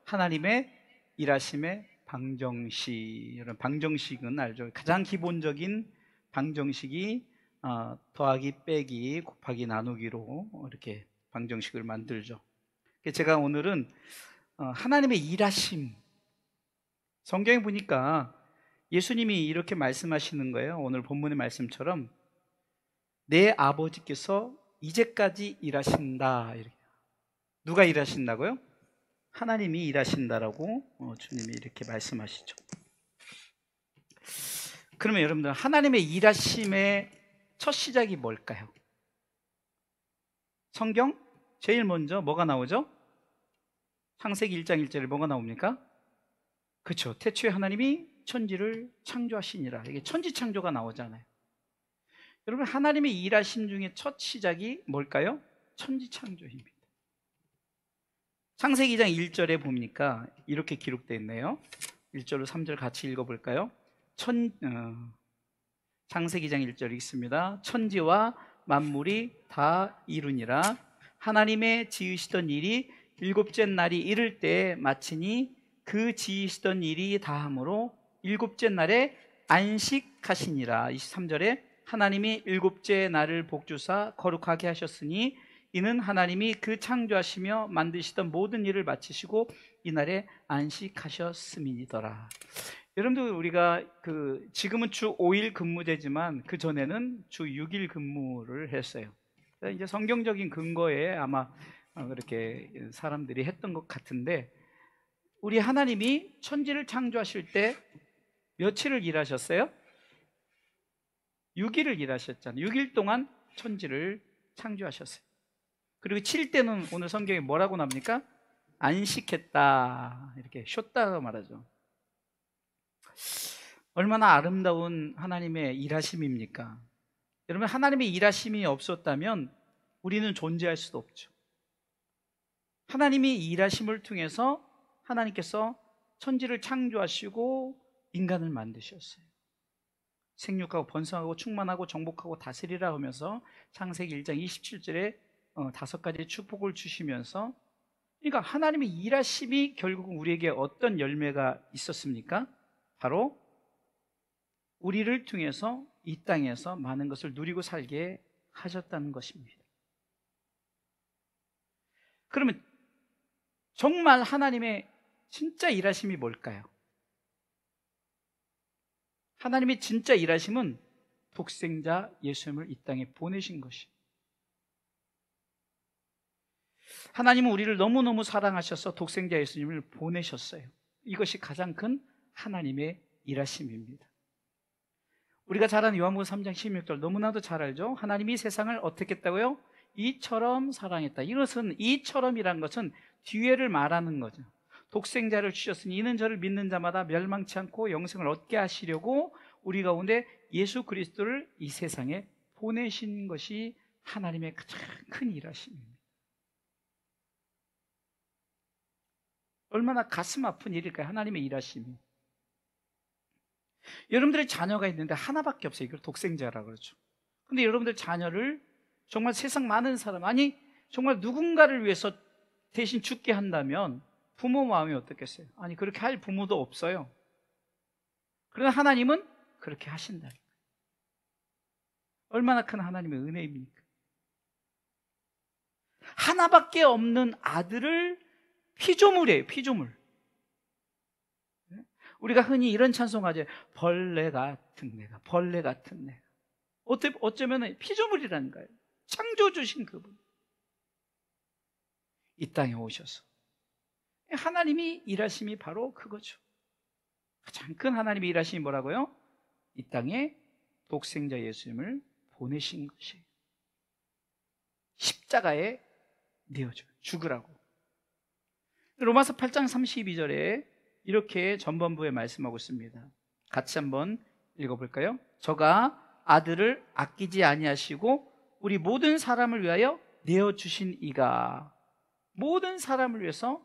하나님의 일하심의 방정식. 여러분, 방정식은 알죠? 가장 기본적인 방정식이 더하기, 빼기, 곱하기, 나누기로 이렇게 방정식을 만들죠. 제가 오늘은 하나님의 일하심, 성경에 보니까 예수님이 이렇게 말씀하시는 거예요. 오늘 본문의 말씀처럼 내 아버지께서 이제까지 일하신다. 이렇게. 누가 일하신다고요? 하나님이 일하신다라고 주님이 이렇게 말씀하시죠. 그러면 여러분들, 하나님의 일하심의 첫 시작이 뭘까요? 성경 제일 먼저 뭐가 나오죠? 창세기 1장 1절에 뭐가 나옵니까? 그렇죠. 태초에 하나님이 천지를 창조하시니라. 이게 천지창조가 나오잖아요. 여러분, 하나님의 일하심 중에 첫 시작이 뭘까요? 천지창조입니다. 창세기 2장 1절에 보니까 이렇게 기록되어 있네요. 1절로 3절 같이 읽어볼까요? 창세기 2장 1절 읽습니다. 천지와 만물이 다 이루니라. 하나님의 지으시던 일이 일곱째 날이 이를 때에 마치니 그 지으시던 일이 다함으로 일곱째 날에 안식하시니라. 23절에 하나님이 일곱째 날을 복주사 거룩하게 하셨으니 이는 하나님이 그 창조하시며 만드시던 모든 일을 마치시고 이날에 안식하셨음이니더라. 여러분들, 우리가 지금은 주 5일 근무제지만 그 전에는 주 6일 근무를 했어요. 이제 성경적인 근거에 아마 그렇게 사람들이 했던 것 같은데, 우리 하나님이 천지를 창조하실 때 며칠을 일하셨어요? 6일을 일하셨잖아요. 6일 동안 천지를 창조하셨어요. 그리고 7일때는 오늘 성경에 뭐라고 나옵니까? 안식했다, 이렇게 쉬었다고 말하죠. 얼마나 아름다운 하나님의 일하심입니까? 여러분, 하나님의 일하심이 없었다면 우리는 존재할 수도 없죠. 하나님이 일하심을 통해서 하나님께서 천지를 창조하시고 인간을 만드셨어요. 생육하고 번성하고 충만하고 정복하고 다스리라 하면서 창세기 1장 27절에 5가지의 축복을 주시면서, 그러니까 하나님의 일하심이 결국은 우리에게 어떤 열매가 있었습니까? 바로 우리를 통해서 이 땅에서 많은 것을 누리고 살게 하셨다는 것입니다. 그러면 정말 하나님의 진짜 일하심이 뭘까요? 하나님의 진짜 일하심은 독생자 예수님을 이 땅에 보내신 것이에요. 하나님은 우리를 너무너무 사랑하셔서 독생자 예수님을 보내셨어요. 이것이 가장 큰 하나님의 일하심입니다. 우리가 잘 아는 요한복음 3장 16절 너무나도 잘 알죠? 하나님이 세상을 어떻게 했다고요? 이처럼 사랑했다. 이것은, 이처럼이란 것은 뒤에를 말하는 거죠. 독생자를 주셨으니 이는 저를 믿는 자마다 멸망치 않고 영생을 얻게 하시려고 우리 가운데 예수 그리스도를 이 세상에 보내신 것이 하나님의 가장 큰 일하심입니다. 얼마나 가슴 아픈 일일까요? 하나님의 일하심이. 여러분들의 자녀가 있는데 하나밖에 없어요. 이걸 독생자라고 그러죠. 근데 여러분들 자녀를 정말 세상 많은 사람, 아니 정말 누군가를 위해서 대신 죽게 한다면 부모 마음이 어떻겠어요? 아니, 그렇게 할 부모도 없어요. 그러나 하나님은 그렇게 하신다. 얼마나 큰 하나님의 은혜입니까? 하나밖에 없는 아들을 피조물이에요. 피조물. 우리가 흔히 이런 찬송하죠. 벌레 같은 내가, 벌레 같은 내가. 어쩌면 피조물이라는 거예요. 창조 주신 그분, 이 땅에 오셔서 하나님이 일하심이 바로 그거죠. 가장 큰 하나님의 일하심이 뭐라고요? 이 땅에 독생자 예수님을 보내신 것이에요. 십자가에 내어줘요. 죽으라고. 로마서 8장 32절에 이렇게 전반부에 말씀하고 있습니다. 같이 한번 읽어볼까요? 저가 아들을 아끼지 아니하시고 우리 모든 사람을 위하여 내어주신 이가, 모든 사람을 위해서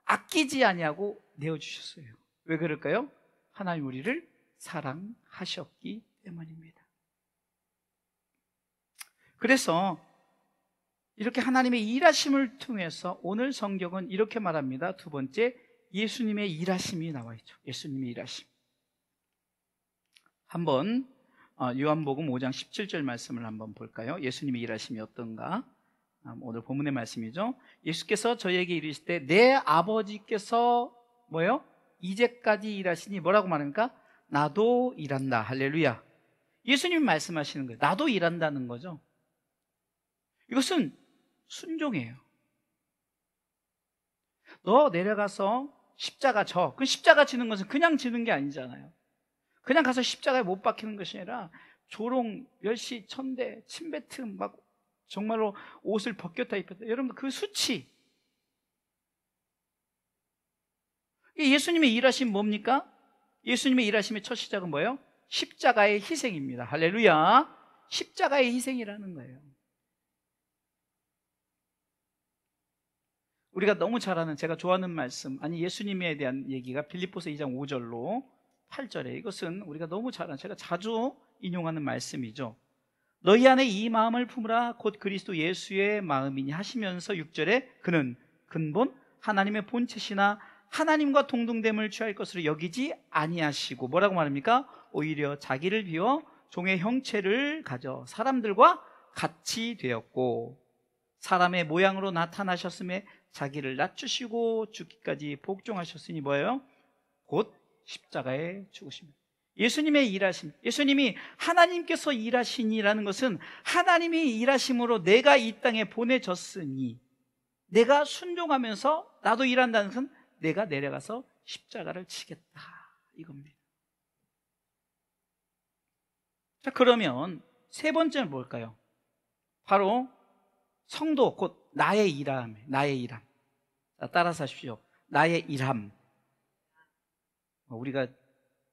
아끼지 아니하고 내어주셨어요. 왜 그럴까요? 하나님 우리를 사랑하셨기 때문입니다. 그래서 이렇게 하나님의 일하심을 통해서 오늘 성경은 이렇게 말합니다. 두 번째, 예수님의 일하심이 나와 있죠. 예수님의 일하심. 한번 요한복음 5장 17절 말씀을 한번 볼까요? 예수님의 일하심이 어떤가? 오늘 본문의 말씀이죠. 예수께서 저희에게 이르시되 내 아버지께서 뭐예요? 이제까지 일하시니 뭐라고 말합니까? 나도 일한다. 할렐루야. 예수님이 말씀하시는 거예요. 나도 일한다는 거죠. 이것은 순종이에요. 너 내려가서 십자가 져. 그 십자가 지는 것은 그냥 지는 게 아니잖아요. 그냥 가서 십자가에 못 박히는 것이 아니라 조롱, 멸시, 천대, 침뱉음, 막 정말로 옷을 벗겼다 입혔다. 여러분 그 수치. 예수님의 일하심 뭡니까? 예수님의 일하심의 첫 시작은 뭐예요? 십자가의 희생입니다. 할렐루야. 십자가의 희생이라는 거예요. 우리가 너무 잘 아는, 제가 좋아하는 말씀, 아니 예수님에 대한 얘기가 빌립보서 2장 5절로 8절에, 이것은 우리가 너무 잘 아는, 제가 자주 인용하는 말씀이죠. 너희 안에 이 마음을 품으라 곧 그리스도 예수의 마음이니 하시면서 6절에 그는 근본 하나님의 본체시나 하나님과 동등됨을 취할 것으로 여기지 아니하시고 뭐라고 말합니까? 오히려 자기를 비워 종의 형체를 가져 사람들과 같이 되었고 사람의 모양으로 나타나셨음에 자기를 낮추시고 죽기까지 복종하셨으니 뭐예요? 곧 십자가에 죽으십니다. 예수님의 일하심, 예수님이 하나님께서 일하시니라는 것은 하나님이 일하심으로 내가 이 땅에 보내졌으니 내가 순종하면서 나도 일한다는 것은 내가 내려가서 십자가를 치겠다 이겁니다. 자, 그러면 세 번째는 뭘까요? 바로 성도 곧 나의 일함, 나의 일함. 자, 따라서 하십시오. 나의 일함. 우리가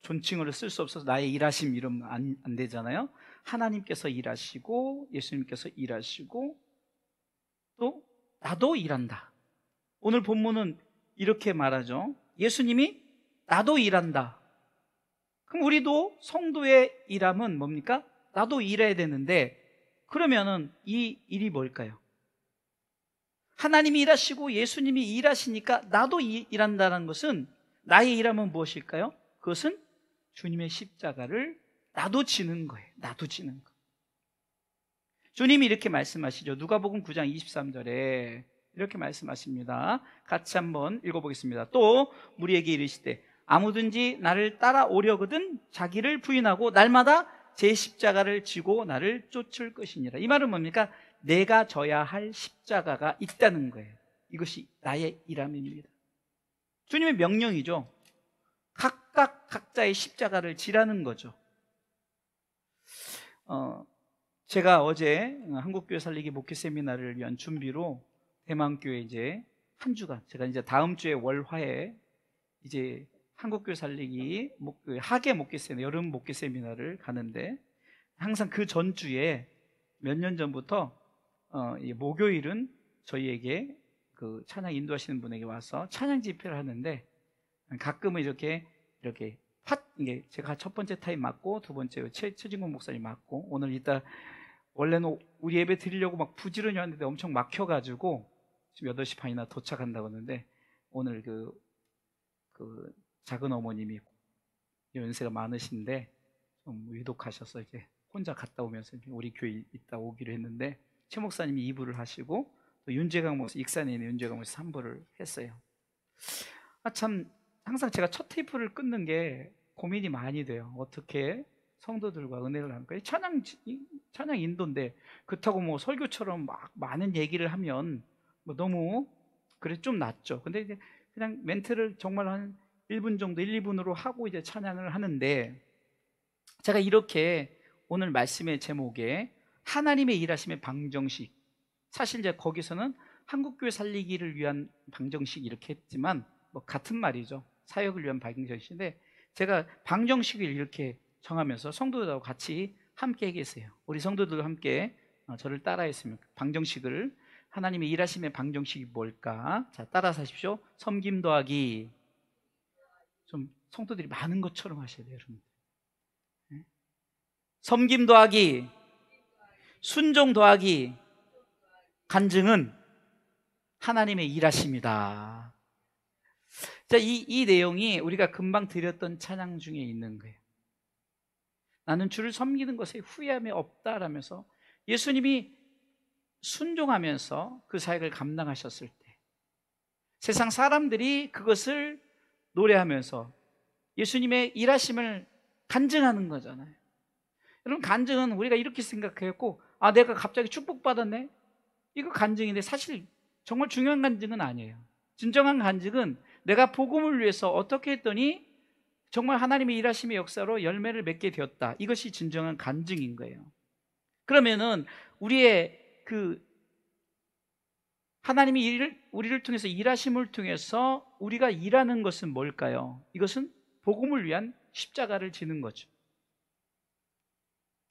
존칭어를 쓸 수 없어서 나의 일하심 이러면 안 되잖아요. 하나님께서 일하시고 예수님께서 일하시고 또 나도 일한다. 오늘 본문은 이렇게 말하죠. 예수님이 나도 일한다. 그럼 우리도 성도의 일함은 뭡니까? 나도 일해야 되는데 그러면은 이 일이 뭘까요? 하나님이 일하시고 예수님이 일하시니까 나도 일한다는 것은 나의 일함은 무엇일까요? 그것은 주님의 십자가를 나도 지는 거예요. 나도 지는 거. 주님이 이렇게 말씀하시죠. 누가복음 9장 23절에 이렇게 말씀하십니다. 같이 한번 읽어보겠습니다. 또 무리에게 이르시되 아무든지 나를 따라오려거든 자기를 부인하고 날마다 제 십자가를 지고 나를 쫓을 것이니라. 이 말은 뭡니까? 내가 져야 할 십자가가 있다는 거예요. 이것이 나의 일함입니다. 주님의 명령이죠. 각각 각자의 십자가를 지라는 거죠. 제가 어제 한국교회 살리기 목회 세미나를 위한 준비로 대만교회 이제 한 주간, 제가 이제 다음 주에 월화에 이제 한국교회 살리기 하계 목회 세미나, 여름 목회 세미나를 가는데 항상 그 전주에 몇 년 전부터 목요일은 저희에게 그 찬양 인도하시는 분에게 와서 찬양 집회를 하는데 가끔은 이렇게 이게 제가 첫 번째 타임 맡고 두 번째 최진국 목사님 맡고 오늘 이따 원래는 우리 예배 드리려고 막 부지런히 왔는데 엄청 막혀가지고 지금 8시 반이나 도착한다고 하는데 오늘 그 작은 어머님이 연세가 많으신데 좀 위독하셔서 이제 혼자 갔다 오면서 우리 교회 있다 오기로 했는데 최 목사님이 2부를 하시고 또 윤재강 목사, 익산에 있는 윤재강 목사 3부를 했어요. 참 항상 제가 첫 테이프를 끊는 게 고민이 많이 돼요. 어떻게 성도들과 은혜를 할까? 찬양 인도인데 그렇다고 뭐 설교처럼 막 많은 얘기를 하면 뭐 너무 그래 좀 낫죠. 근데 이제 그냥 멘트를 정말 한 1분 정도 1, 2분으로 하고 이제 찬양을 하는데 제가 이렇게 오늘 말씀의 제목에 하나님의 일하심의 방정식, 사실 이제 거기서는 한국교회 살리기를 위한 방정식 이렇게 했지만 뭐 같은 말이죠. 사역을 위한 방정식인데 제가 방정식을 이렇게 정하면서 성도들하고 같이 함께 얘기했어요. 우리 성도들과 함께 저를 따라했으면 방정식을, 하나님의 일하심의 방정식이 뭘까? 자, 따라서 하십시오. 섬김 더하기, 좀 성도들이 많은 것처럼 하셔야 돼요, 여러분. 섬김 더하기, 순종 더하기, 간증은 하나님의 일하심이다. 자, 이 내용이 우리가 금방 드렸던 찬양 중에 있는 거예요. 나는 주를 섬기는 것에 후회함이 없다라면서 예수님이 순종하면서 그 사역을 감당하셨을 때 세상 사람들이 그것을 노래하면서 예수님의 일하심을 간증하는 거잖아요. 여러분, 간증은 우리가 이렇게 생각했고, 아, 내가 갑자기 축복받았네? 이거 간증인데 사실 정말 중요한 간증은 아니에요. 진정한 간증은 내가 복음을 위해서 어떻게 했더니 정말 하나님의 일하심의 역사로 열매를 맺게 되었다. 이것이 진정한 간증인 거예요. 그러면은 우리의 하나님이 우리를 통해서 일하심을 통해서 우리가 일하는 것은 뭘까요? 이것은 복음을 위한 십자가를 지는 거죠.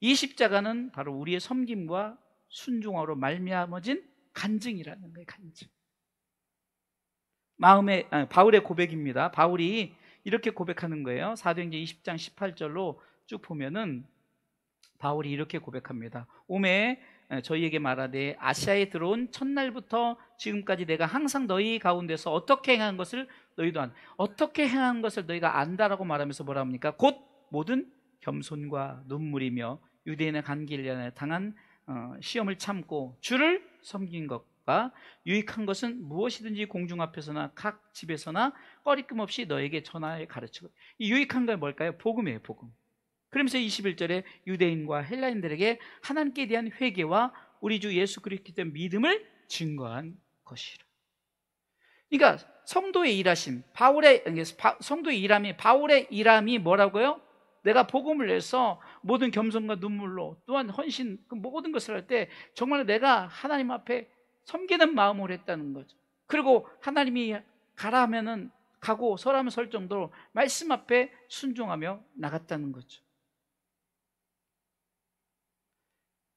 이 십자가는 바로 우리의 섬김과 순종으로 말미암아진 간증이라는 거예요. 간증. 바울의 고백입니다. 바울이 이렇게 고백하는 거예요. 사도행전 20장 18절로 쭉 보면은 바울이 이렇게 고백합니다. 오매 저희에게 말하되 아시아에 들어온 첫날부터 지금까지 내가 항상 너희 가운데서 어떻게 행한 것을 너희도 어떻게 행한 것을 너희가 안다라고 말하면서 뭐라 합니까? 곧 모든 겸손과 눈물이며 유대인의 간길에 당한 시험을 참고 주를 섬긴 것과 유익한 것은 무엇이든지 공중 앞에서나 각 집에서나 꺼리낌 없이 너에게 전하여 가르치고. 이 유익한 건 뭘까요? 복음이에요. 복음. 그러면서 21절에 유대인과 헬라인들에게 하나님께 대한 회개와 우리 주 예수 그리스도에 대한 믿음을 증거한 것이라. 그러니까 성도의 일하심, 성도의 일함이, 바울의 일함이 뭐라고요? 내가 복음을 해서 모든 겸손과 눈물로 또한 헌신, 그 모든 것을 할 때 정말 내가 하나님 앞에 섬기는 마음으로 했다는 거죠. 그리고 하나님이 가라 하면은 가고 서라면 설 정도로 말씀 앞에 순종하며 나갔다는 거죠.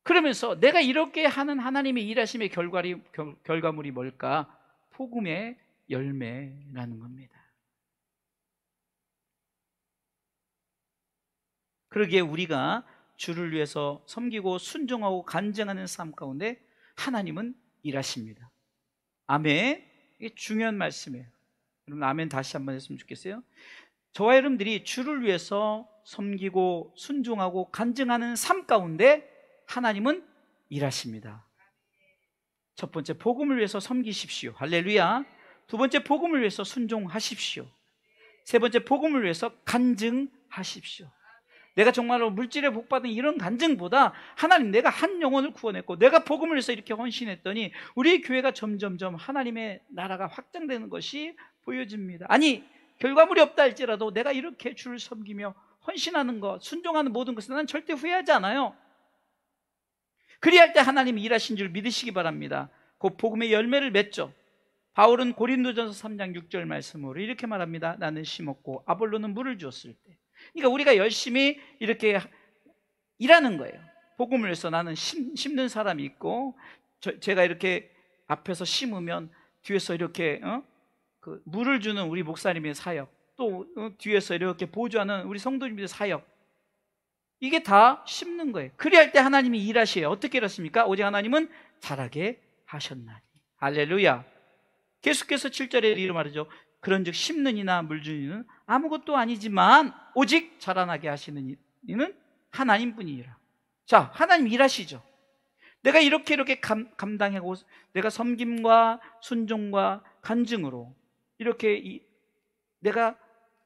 그러면서 내가 이렇게 하는 하나님의 일하심의 결과물이 뭘까? 복음의 열매라는 겁니다. 그러기에 우리가 주를 위해서 섬기고 순종하고 간증하는 삶 가운데 하나님은 일하십니다. 아멘. 이게 중요한 말씀이에요. 여러분, 아멘 다시 한번 했으면 좋겠어요. 저와 여러분들이 주를 위해서 섬기고 순종하고 간증하는 삶 가운데 하나님은 일하십니다. 첫 번째, 복음을 위해서 섬기십시오. 할렐루야. 두 번째, 복음을 위해서 순종하십시오. 세 번째, 복음을 위해서 간증하십시오. 내가 정말로 물질에 복받은 이런 간증보다 하나님, 내가 한 영혼을 구원했고 내가 복음을 위해서 이렇게 헌신했더니 우리 교회가 점점점 하나님의 나라가 확장되는 것이 보여집니다. 아니, 결과물이 없다 할지라도 내가 이렇게 주를 섬기며 헌신하는 것, 순종하는 모든 것을 난 절대 후회하지 않아요. 그리할 때 하나님이 일하신 줄 믿으시기 바랍니다. 곧 복음의 열매를 맺죠. 바울은 고린도전서 3장 6절 말씀으로 이렇게 말합니다. 나는 심었고 아볼로는 물을 주었을 때. 그러니까 우리가 열심히 이렇게 일하는 거예요. 복음을 위해서 나는 심는 사람이 있고, 제가 이렇게 앞에서 심으면 뒤에서 이렇게 물을 주는 우리 목사님의 사역, 또 뒤에서 이렇게 보조하는 우리 성도님들의 사역, 이게 다 심는 거예요. 그리할 때 하나님이 일하셔요. 어떻게 일하십니까? 오직 하나님은 자라게 하셨나니. 할렐루야. 계속해서 7절에 이렇게 말하죠. 그런즉 심는 이나 물 주는 이는 아무것도 아니지만 오직 자라나게 하시는 이는 하나님뿐이니라. 자, 하나님 일하시죠. 내가 이렇게 감당하고 내가 섬김과 순종과 간증으로 이렇게 내가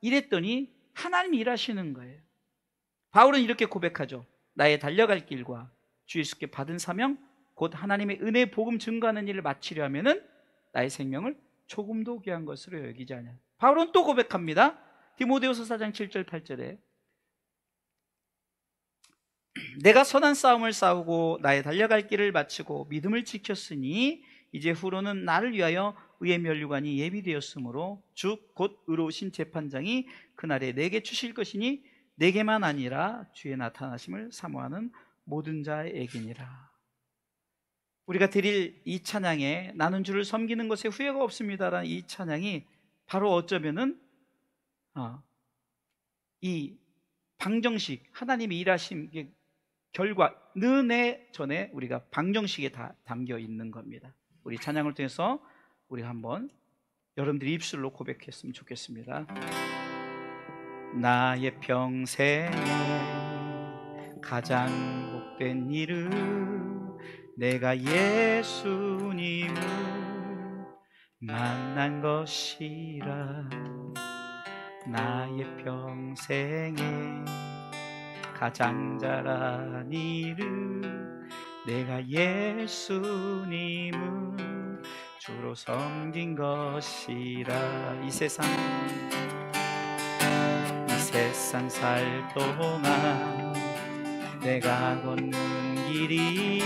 일했더니 하나님이 일하시는 거예요. 바울은 이렇게 고백하죠. 나의 달려갈 길과 주 예수께 받은 사명 곧 하나님의 은혜 복음 증거하는 일을 마치려 하면은 나의 생명을 조금도 귀한 것으로 여기지 않냐. 바울은 또 고백합니다. 디모데후서 4장 7절 8절에 내가 선한 싸움을 싸우고 나의 달려갈 길을 마치고 믿음을 지켰으니 이제 후로는 나를 위하여 의의 면류관이 예비되었으므로 주 곧 의로우신 재판장이 그날에 내게 주실 것이니 내게만 아니라 주의 나타나심을 사모하는 모든 자에게니라. 우리가 드릴 이 찬양에 나는 주를 섬기는 것에 후회가 없습니다라는 이 찬양이 바로 어쩌면은 이 방정식, 하나님이 일하신 결과 은혜 전에 우리가 방정식에 다 담겨 있는 겁니다. 우리 찬양을 통해서 우리가 한번 여러분들이 입술로 고백했으면 좋겠습니다. 나의 평생에 가장 복된 일은 내가 예수님을 만난 것이라. 나의 평생에 가장 잘한 일은 내가 예수님을 주로 섬긴 것이라. 이 세상 살 동안 내가 걷는 길이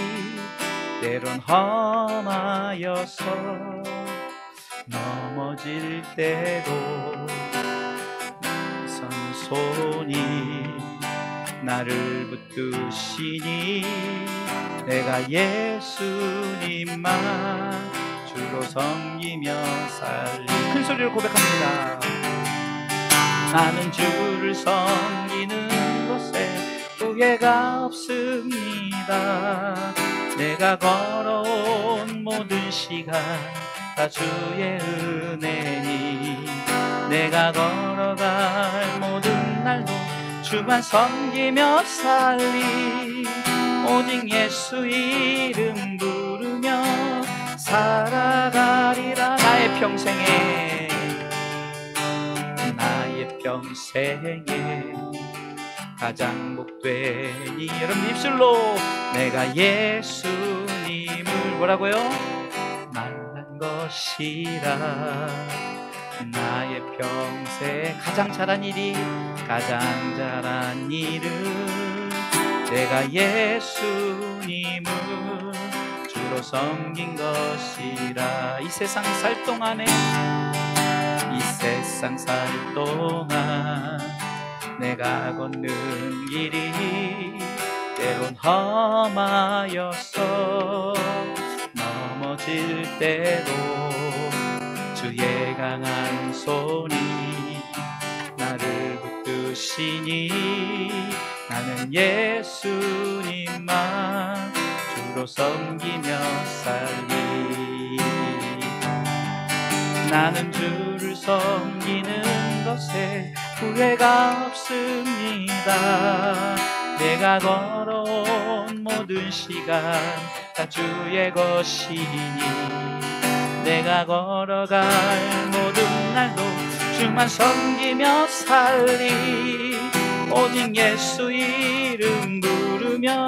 때론 험하여서 넘어질 때도 손이 나를 붙드시니 내가 예수님만 주로 섬기며 살리. 큰 소리로 고백합니다. 나는 주를 섬기는 것에 후회가 없습니다. 내가 걸어온 모든 시간 다 주의 은혜니 내가 걸어갈 모든 날도 주만 섬기며 살리. 오직 예수 이름 부르며 살아가리라. 나의 평생에 가장 복된 이. 여러분 입술로 내가 예수님을 뭐라고요? 만난 것이라. 나의 평생 가장 잘한 일은 내가 예수님을 주로 섬긴 것이라. 이 세상 살 동안 내가 걷는 길이 때론 험하여서 넘어질 때도 주의 강한 손이 나를 붙드시니 나는 예수님만 주로 섬기며 살리. 나는 주를 섬기는 것에 후회가 없습니다. 내가 걸어온 모든 시간 다 주의 것이니 내가 걸어갈 모든 날도 주만 섬기며 살리. 오직 예수 이름 부르며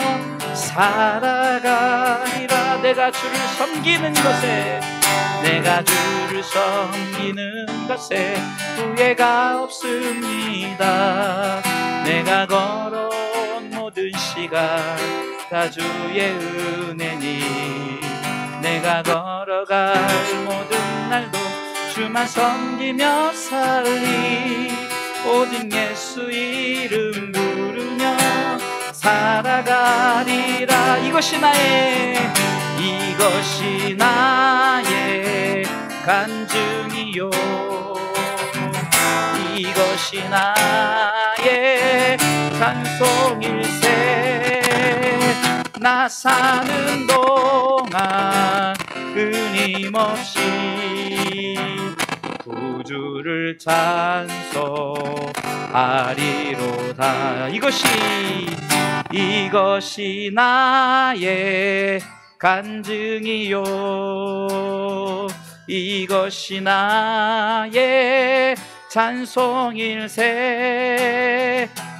살아가리라. 내가 주를 섬기는 것에 후회가 없습니다. 내가 걸어온 모든 시간 다 주의 은혜니 내가 걸어갈 모든 날도 주만 섬기며 살리. 오직 예수 이름 부르며 살아가리라. 이것이 나의 간증이요 이것이 나의 찬송일세. 나 사는 동안 끊임없이 구주를 찬송하리로다. 이것이 나의 간증이요 이것이 나의 찬송일세.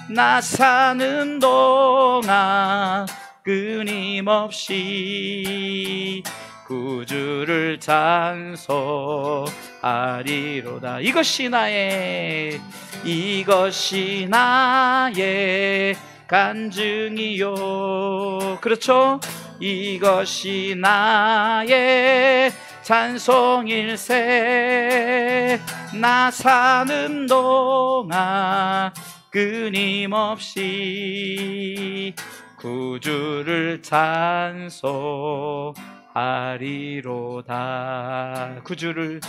나 사는 동안 끊임없이 구주를 찬송하리로다. 이것이 나의 간증이요. 그렇죠? 이것이 나의 찬송일세. 나 사는 동안 끊임없이 구주를 찬송하리로다. 구주를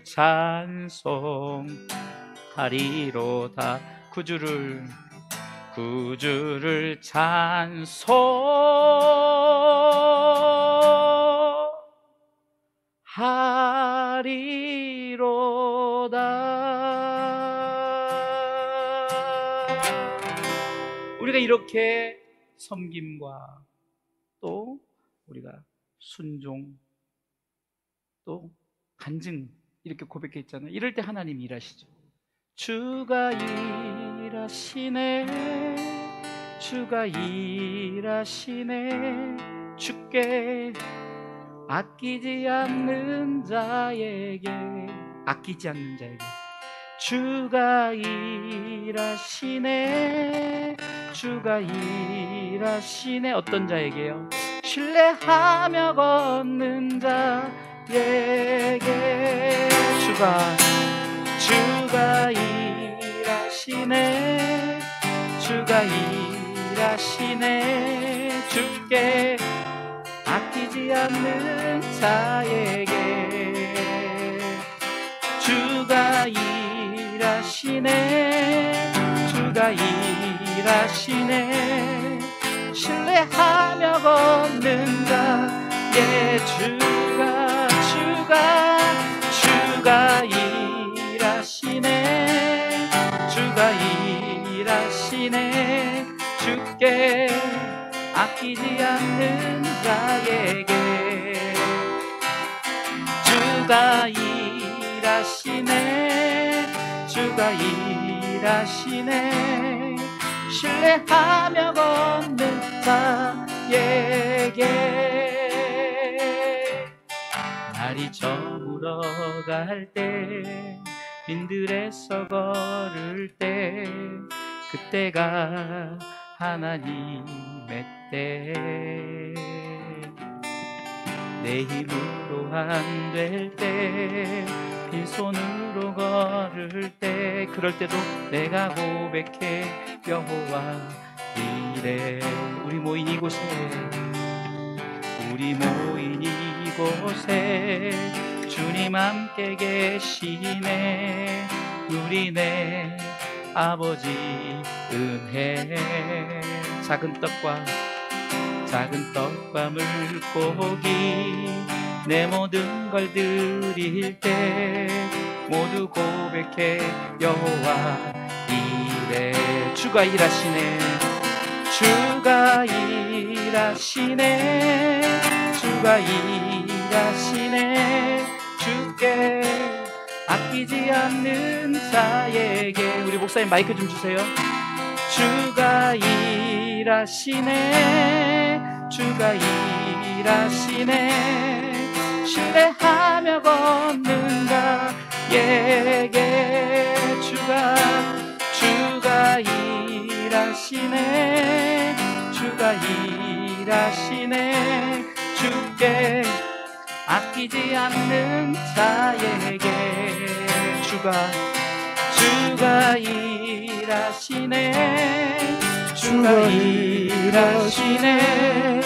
찬송하리로다. 구주를 찬송하리로다. 우리가 이렇게 섬김과 또 우리가 순종 또 간증 이렇게 고백했잖아요. 이럴 때 하나님이 일하시죠. 주가 일하시네, 주가 일하시네, 주께 아끼지 않는 자에게, 아끼지 않는 자에게 주가 일하시네, 주가 일하시네. 어떤 자에게요? 신뢰하며 걷는 자에게 주가 일하시네, 주가 일하시네, 주께 아끼지 않는 자에게 주가 일하시네, 주가 일하시네, 신뢰하며 걷는 자에 주가 일하시네, 주가 일하시네, 주께 아끼지 않는 자에게 주가 일하시네, 주가 일하시네, 신뢰하며 걷는 자에게 날이 저물어 갈 때, 빈들에서 걸을 때, 그때가 하나님의 때, 내 힘으로 안 될 때, 빈손으로 걸을 때, 그럴 때도 내가 고백해 여호와 이래. 우리 모인 이곳에 주님 함께 계시네. 누리네 아버지 은혜. 작은 떡과 물고기 내 모든 걸 드릴 때 모두 고백해 여호와 이래. 주가 일하시네, 주가 일하시네, 주가 일하시네, 주께 아끼지 않는 자에게. 우리 목사님 마이크 좀 주세요. 주가 일하시네, 주가 일하시네, 신뢰하며 걷는 자에게 주가 일하시네, 주가 일하시네, 주께 아끼지 않는 자에게 주가 일하시네, 주가 일하시네,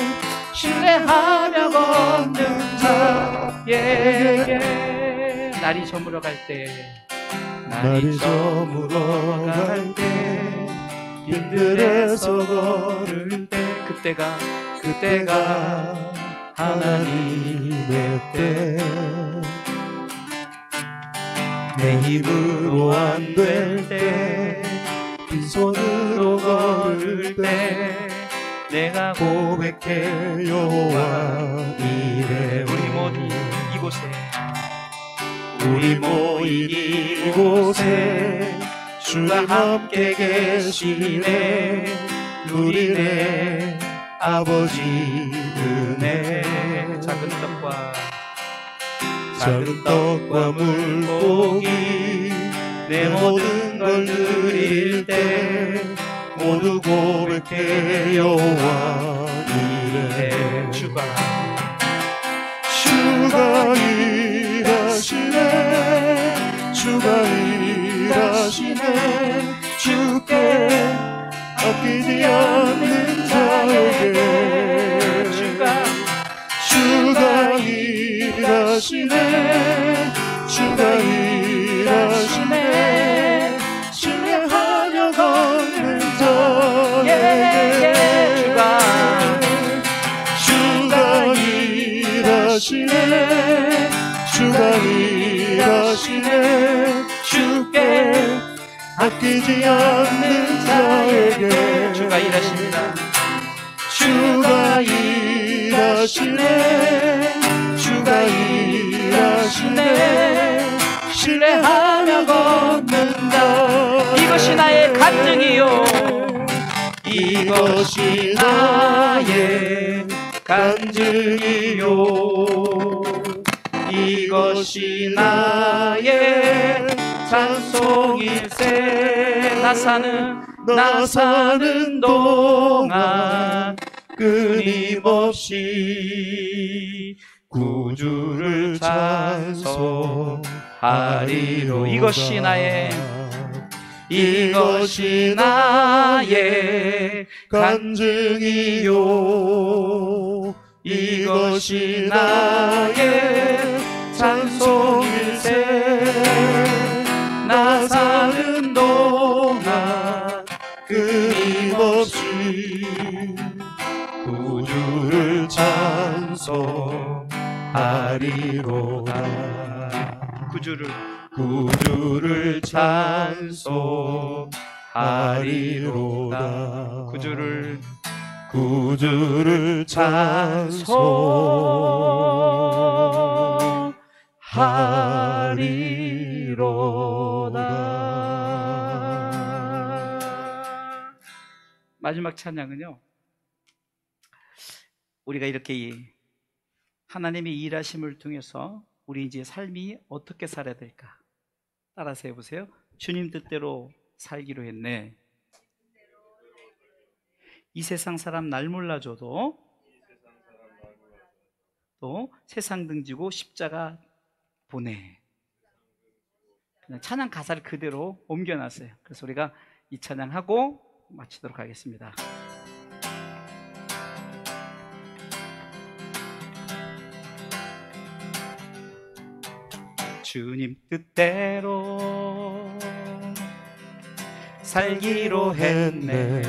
신뢰하며 걷는 자에게. 날이 저물어 갈 때, 빈들에서 걸을 때, 그때가 하나님의 때. 내 힘으로 안 될 때, 빈손으로 걸을 때, 내가 고백해 여호와 이래. 우리 모인 이곳에 주가 함께 계시네. 누리네 아버지 은혜. 작은 떡과 물고기 내 모든 걸 드릴 때 모두 고백해 여호와 이래. 주가 일하시네, 주가 일하시네, 주께 아끼지 않는 자에게 주가 일하시네, 주가 일하시네, 신뢰하며 걷는 자에게 주가 일하시네, 주가 일하시네, 이것이네 주께 아끼지 않는 자에게 주가 일하십니다. 주가 일하시네 주가 일하시네 신뢰하며 걷는다 이것이 나의 간증이요 이것이 나의 간증이요 이것이 나의 찬송일세 나 사는 동안 끊임없이 구주를 찬송하리로 이것이 나의 간증이요 이것이 나의 찬송일세 나 사는 동안 끊임없이 구주를 찬송하리로다 구주를 찬송하리로다 구주를 찬송하리로다. 마지막 찬양은요, 우리가 이렇게 하나님의 일하심을 통해서 우리 이제 삶이 어떻게 살아야 될까? 따라서 해보세요. 주님 뜻대로 살기로 했네. 이 세상 사람 날 몰라줘도 또 세상 등지고 십자가 보내. 그냥 찬양 가사를 그대로 옮겨놨어요. 그래서 우리가 이 찬양하고 마치도록 하겠습니다. 주님 뜻대로 살기로 했네.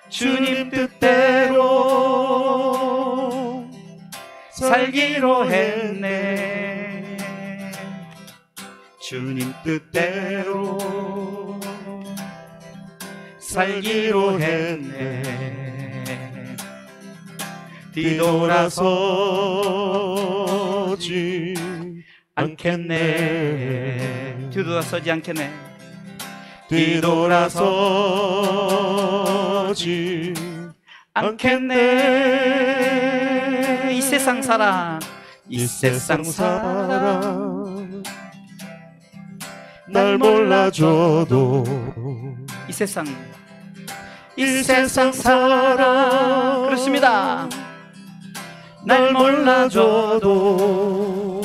주님 뜻대로 살기로 했네. 주님 뜻대로 살기로 했네. 뒤돌아서지 않겠네. 뒤돌아서지 않겠네. 뒤돌아서지 않겠네. 이 세상 사랑 날 몰라줘도 이 세상 사랑 그렇습니다. 날 몰라줘도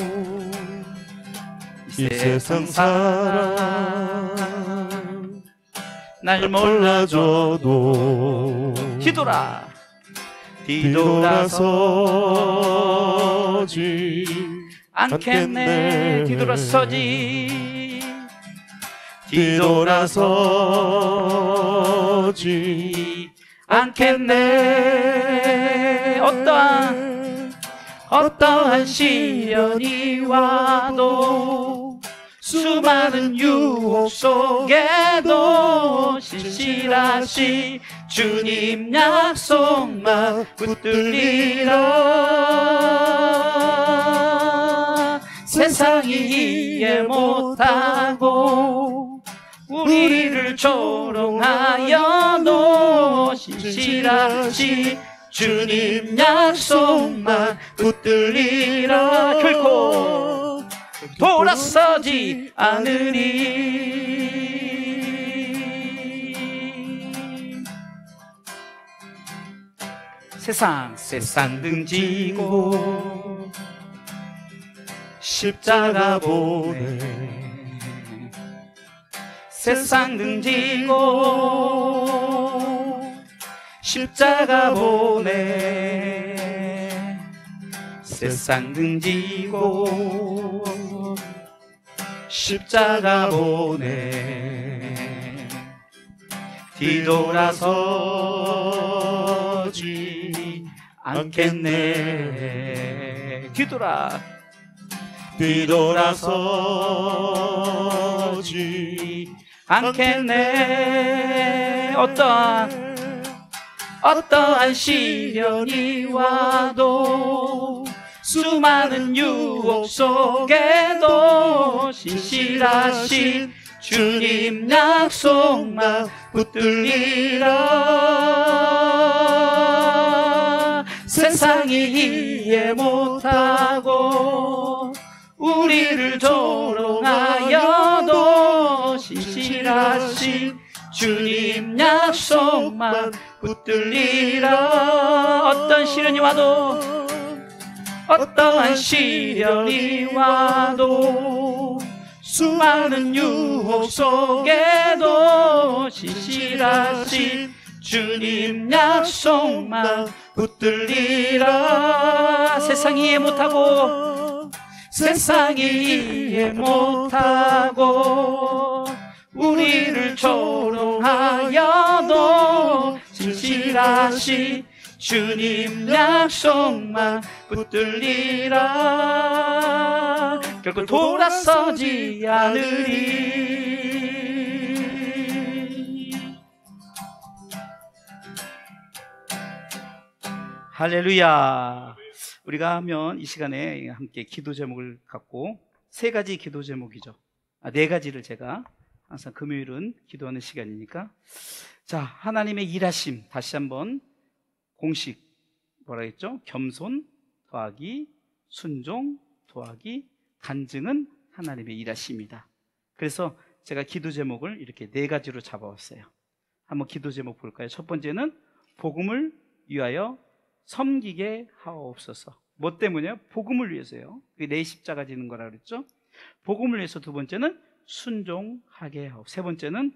이 세상 사랑 날 몰라줘도 뒤돌아서지 않겠네. 뒤돌아서지 않겠네. 어떠한 시련이 와도 수많은 유혹 속에도 신실하시 주님 약속만 붙들리라. 세상이 이해 못하고 우리를 조롱하여도 신실하시 주님 약속만 붙들리라. 결코 돌아서지 않으리. 세상 등지고 십자가 보내. 세상 등지고 십자가 보내. 세상 등지고 십자가 보내. 뒤돌아서지 않겠네. 뒤돌아서지 않겠네. 어떠한 시련이 와도 수많은 유혹 속에도 신실하신 주님 약속만 붙들리라. 세상이 이해 못하고 우리를 조롱하여도 신실하신 주님 약속만 붙들리라. 어떤 시련이 와도 어떠한 시련이 와도 수많은 유혹 속에도 신실하신 주님 약속만 붙들리라. 세상이 이해 못하고 우리를 조롱하여도 신실하신 주님 약속만 붙들리라. 결코 돌아서지 않으리. 할렐루야. 우리가 하면 이 시간에 함께 기도 제목을 갖고 세 가지 기도 제목이죠. 네 가지를 제가 항상 금요일은 기도하는 시간이니까. 자, 하나님의 일하심 다시 한번 공식 뭐라 했죠? 겸손 더하기 순종 더하기 간증은 하나님의 일하심이다. 그래서 제가 기도 제목을 이렇게 네 가지로 잡아왔어요. 한번 기도 제목 볼까요? 첫 번째는 복음을 위하여 섬기게 하옵소서. 뭐 때문에요? 복음을 위해서요. 그게 내 십자가 지는 거라 그랬죠. 복음을 위해서. 두 번째는 순종하게 하옵소서. 세 번째는